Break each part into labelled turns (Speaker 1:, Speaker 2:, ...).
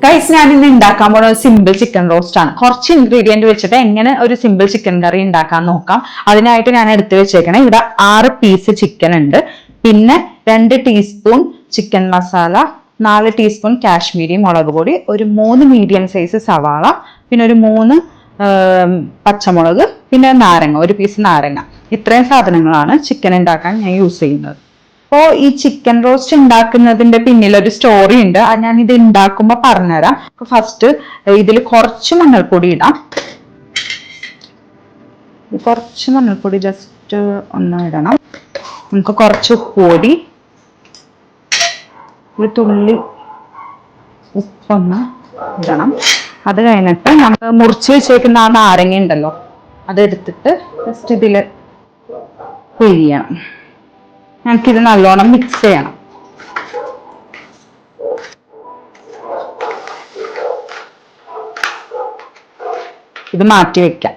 Speaker 1: Guys ഞാൻ ഇന്ന് ഉണ്ടാക്കാൻ പോണ ഒരു സിമ്പിൾ ചിക്കൻ റോസ്റ്റ് ആണ്. കുറച്ച് ഇൻഗ്രീഡിയന്റ് വെച്ചിട്ട് എങ്ങനെ ഒരു സിമ്പിൾ ചിക്കൻ കറി ഉണ്ടാക്കാൻ നോക്കാം. അതിനായിട്ട് ഞാൻ എടുത്തു വെച്ചേക്കണേ ഇവിടെ 6 പീസ് ചിക്കൻ ഉണ്ട്. പിന്നെ 2 teaspoon chicken masala, 4 teaspoon Kashmiri മുളക് പൊടി, ഒരു 3 മീഡിയം സൈസ് സവാള, പിന്നെ ഒരു 3 പച്ചമുളക്, പിന്നെ നാരങ്ങ, ഒരു പീസ് നാരങ്ങ. ഇത്രയും സാധനങ്ങളാണ് ചിക്കൻ ഉണ്ടാക്കാൻ ഞാൻ യൂസ് ചെയ്യുന്നത്. അപ്പോൾ ഈ ചിക്കൻ റോസ്റ്റ് ഉണ്ടാക്കുന്നതിന്റെ പിന്നിൽ ഒരു സ്റ്റോറി ഉണ്ട്. അത് ഞാൻ ഇത് ഉണ്ടാക്കുമ്പോ പറഞ്ഞുതരാം. ഫസ്റ്റ് ഇതിൽ കുറച്ച് മഞ്ഞൾപ്പൊടി ഇടാം. കുറച്ച് മഞ്ഞൾപ്പൊടി ജസ്റ്റ് ഒന്ന് ഇടണം. നമുക്ക് കുറച്ച് ഉപ്പുപൊടി, ഒരു തുള്ളി ഉപ്പൊന്ന് ഇടണം. അത് കഴിഞ്ഞിട്ട് നമുക്ക് മുറിച്ച് വെച്ചേക്കുന്ന ആ നാരങ്ങ ഉണ്ടല്ലോ, അതെടുത്തിട്ട് ജസ്റ്റ് ഇതിൽ പിഴിയണം. നമുക്കിത് നല്ലോണം മിക്സ് ചെയ്യണം. ഇത് മാറ്റി വെക്കാം.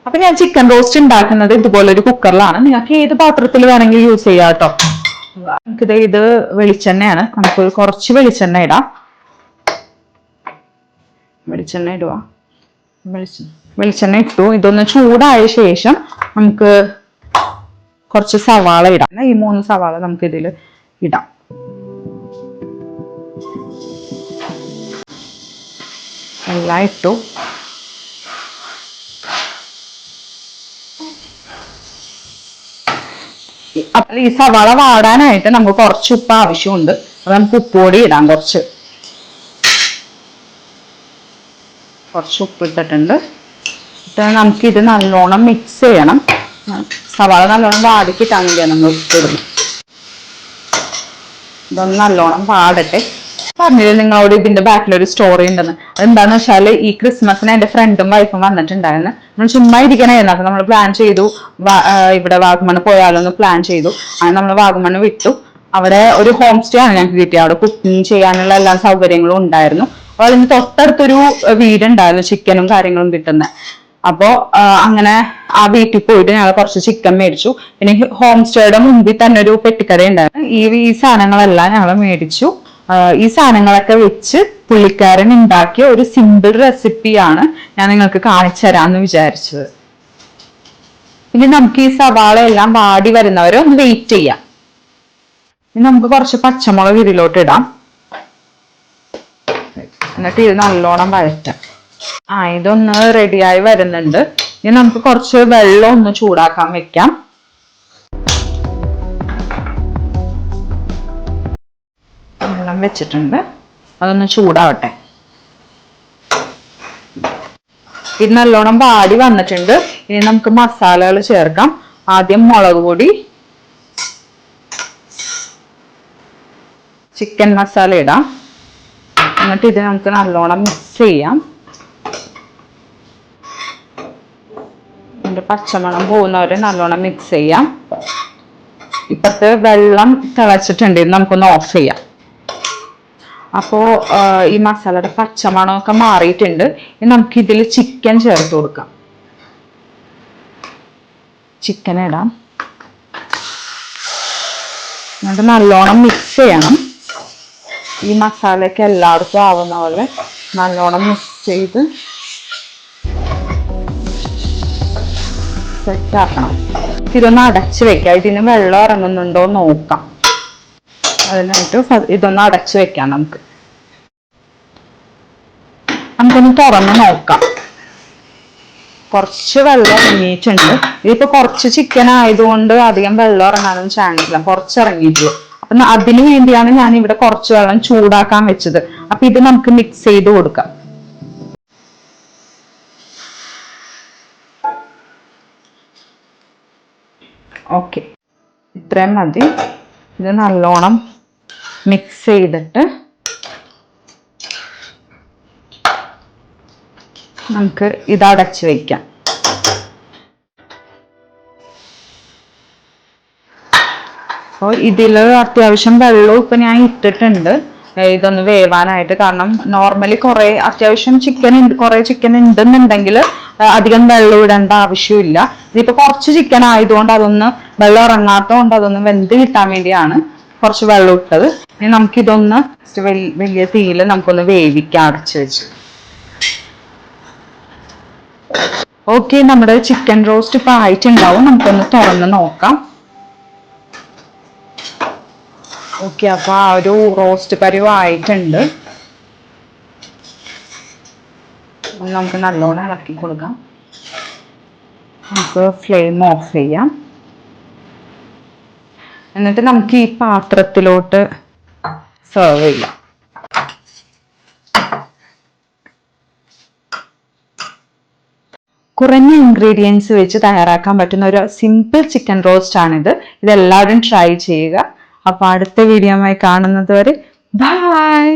Speaker 1: അപ്പൊ ഞാൻ ചിക്കൻ റോസ്റ്റ് ഉണ്ടാക്കുന്നത് ഇതുപോലെ ഒരു കുക്കറിലാണ്. നിങ്ങൾക്ക് ഏത് പാത്രത്തിൽ വേണമെങ്കിൽ യൂസ് ചെയ്യാം കേട്ടോ. ഇത് വെളിച്ചെണ്ണയാണ്. നമുക്ക് കുറച്ച് വെളിച്ചെണ്ണ ഇടാം. വെളിച്ചെണ്ണ ഇടുക. വെളിച്ചെണ്ണ ഇട്ടു. ഇതൊന്ന് ചൂടായ ശേഷം നമുക്ക് കുറച്ച് സവാള ഇടാം. ഈ 3 സവാള നമുക്ക് ഇതിൽ ഇടാം. എല്ലാം ഇട്ടു. അപ്പൊ ഈ സവാള വാടാനായിട്ട് നമുക്ക് കുറച്ച് ഉപ്പ് ആവശ്യമുണ്ട്. അപ്പൊ നമുക്ക് ഉപ്പുപൊടി ഇടാം. കുറച്ച് ഉപ്പ് ഇട്ടിട്ടുണ്ട്. നമുക്കിത് നല്ലോണം മിക്സ് ചെയ്യണം. സവാള നല്ലോണം വാടിക്കിട്ടാൻ വേണ്ടിയാണ് നമ്മൾ ഇടുന്നത്. ഇതൊന്ന് നല്ലോണം വാടട്ടെ. പറഞ്ഞില്ലേ നിങ്ങളോട് ഇതിന്റെ ബാക്കിലൊരു സ്റ്റോറി ഉണ്ടെന്ന്. അതെന്താന്ന് വെച്ചാൽ ഈ ക്രിസ്മസിന് എന്റെ ഫ്രണ്ടും വൈഫും വന്നിട്ടുണ്ടായിരുന്നു. നമ്മൾ ചുമ്മാ ഇരിക്കണായിരുന്നു. അപ്പൊ നമ്മൾ പ്ലാൻ ചെയ്തു ഇവിടെ വാഗമണ് പോയാലോന്ന് പ്ലാൻ ചെയ്തു. അങ്ങനെ നമ്മൾ വാഗമണ് വിട്ടു. അവിടെ ഒരു ഹോം സ്റ്റേ ആണ് ഞങ്ങൾക്ക് കിട്ടിയത്. അവിടെ കുക്കിംഗ് ചെയ്യാനുള്ള എല്ലാ സൗകര്യങ്ങളും ഉണ്ടായിരുന്നു. അപ്പൊ അതിന് തൊട്ടടുത്തൊരു വീടുണ്ടായിരുന്നു ചിക്കനും കാര്യങ്ങളും കിട്ടുന്ന. അപ്പോ അങ്ങനെ ആ വീട്ടിൽ പോയിട്ട് ഞങ്ങൾ കുറച്ച് ചിക്കൻ മേടിച്ചു. പിന്നെ ഹോം സ്റ്റേയുടെ മുമ്പിൽ തന്നെ ഒരു പെട്ടിക്കട ഉണ്ടായിരുന്നു. ഈ സാധനങ്ങളെല്ലാം ഞങ്ങൾ മേടിച്ചു. ഈ സാധനങ്ങളൊക്കെ വെച്ച് പുള്ളിക്കാരൻ ഉണ്ടാക്കിയ ഒരു സിമ്പിൾ റെസിപ്പിയാണ് ഞാൻ നിങ്ങൾക്ക് കാണിച്ചു തരാമെന്ന് വിചാരിച്ചത്. ഇനി നമുക്ക് ഈ സവാള എല്ലാം വാടി വരുന്നവരെ ഒന്ന് വെയിറ്റ് ചെയ്യാം. ഇനി നമുക്ക് കുറച്ച് പച്ചമുളക് ഇതിലോട്ട് ഇടാം. എന്നിട്ട് ഇത് നല്ലോണം വഴറ്റാം. ഇതൊന്ന് റെഡിയായി വരുന്നുണ്ട്. ഇനി നമുക്ക് കുറച്ച് വെള്ളം ഒന്ന് ചൂടാക്കാൻ വെക്കാം. വെള്ളം വെച്ചിട്ടുണ്ട്. അതൊന്ന് ചൂടാവട്ടെ. ഇത് നല്ലോണം വാടി വന്നിട്ടുണ്ട്. ഇനി നമുക്ക് മസാലകൾ ചേർക്കാം. ആദ്യം മുളക് പൊടി, ചിക്കൻ മസാല ഇടാം. എന്നിട്ട് ഇത് നമുക്ക് നല്ലോണം മിക്സ് ചെയ്യാം. പച്ചമണം പോകുന്നവരെ നല്ലോണം മിക്സ് ചെയ്യാം. ഇപ്പത്തെ വെള്ളം തിളച്ചിട്ടുണ്ട്. ഇത് നമുക്കൊന്ന് ഓഫ് ചെയ്യാം. അപ്പോ ഈ മസാലയുടെ പച്ചമണമൊക്കെ മാറിയിട്ടുണ്ട്. ഇനി നമുക്ക് ഇതിൽ ചിക്കൻ ചേർത്ത് കൊടുക്കാം. ചിക്കൻ ഇടാം. എന്നിട്ട് നല്ലോണം മിക്സ് ചെയ്യണം. ഈ മസാലയൊക്കെ എല്ലായിടത്തും ആവുന്ന പോലെ നല്ലോണം മിക്സ് ചെയ്ത് സെറ്റാക്കണം. ഇതൊന്ന് അടച്ചു വെക്കാം. ഇതിന് വെള്ളം ഇറങ്ങുന്നുണ്ടോ നോക്കാം. അതിനായിട്ട് ഇതൊന്ന് അടച്ചു വെക്കാം. നമുക്കൊന്ന് തുറന്ന് നോക്കാം. കുറച്ച് വെള്ളം ഇറങ്ങിയിട്ടുണ്ട്. ഇതിപ്പോ കുറച്ച് ചിക്കൻ ആയതുകൊണ്ട് അധികം വെള്ളം ഇറങ്ങാനും ചാൻസ് ഇല്ല. കുറച്ച് ഇറങ്ങിയിട്ടുള്ളൂ. അപ്പൊ അതിനു വേണ്ടിയാണ് ഞാൻ ഇവിടെ കുറച്ച് വെള്ളം ചൂടാക്കാൻ വെച്ചത്. അപ്പൊ ഇത് നമുക്ക് മിക്സ് ചെയ്ത് കൊടുക്കാം. ഓക്കെ, ഇത്രയും മതി. ഇത് നല്ലോണം മിക്സ് ചെയ്തിട്ട് നമുക്ക് ഇത് അടച്ചു വെക്കാം. അപ്പോൾ ഇതിൽ അത്യാവശ്യം വെള്ളവും ഇപ്പൊ ഞാൻ ഇട്ടിട്ടുണ്ട് ഇതൊന്ന് വേവാനായിട്ട്. കാരണം നോർമലി അത്യാവശ്യം കുറെ ചിക്കൻ ഉണ്ടെന്നുണ്ടെങ്കിൽ അധികം വെള്ളം ഇടേണ്ട ആവശ്യമില്ല. ഇതിപ്പോ കുറച്ച് ചിക്കൻ ആയതുകൊണ്ട് അതൊന്ന് വെള്ളം ഇറങ്ങാത്തതുകൊണ്ട് അതൊന്ന് വെന്ത് കിട്ടാൻ വേണ്ടിയാണ് കുറച്ച് വെള്ളം ഇട്ടത്. ഇനി നമുക്കിതൊന്ന് വലിയ തീയിൽ നമുക്കൊന്ന് വേവിക്കാം അടച്ചു വെച്ച്. ഓക്കെ, നമ്മുടെ ചിക്കൻ റോസ്റ്റ് ഇപ്പൊ ആയിട്ടുണ്ടാവും. നമുക്കൊന്ന് തുറന്ന് നോക്കാം. ഓക്കെ, അപ്പൊ ആ ഒരു റോസ്റ്റ് പരുവായിട്ടുണ്ട്. നമുക്ക് നല്ലോണം ഇളക്കി കൊടുക്കാം. നമുക്ക് ഫ്ലെയിം ഓഫ് ചെയ്യാം. എന്നിട്ട് നമുക്ക് ഈ പാത്രത്തിലോട്ട് സെർവ് ചെയ്യാം. കുറഞ്ഞ ഇൻഗ്രീഡിയൻസ് വെച്ച് തയ്യാറാക്കാൻ പറ്റുന്ന ഒരു സിമ്പിൾ ചിക്കൻ റോസ്റ്റ് ആണിത്. ഇതെല്ലാവരും ട്രൈ ചെയ്യുക. അപ്പൊ അടുത്ത വീഡിയോയുമായി കാണുന്നത് വരെ ബൈ.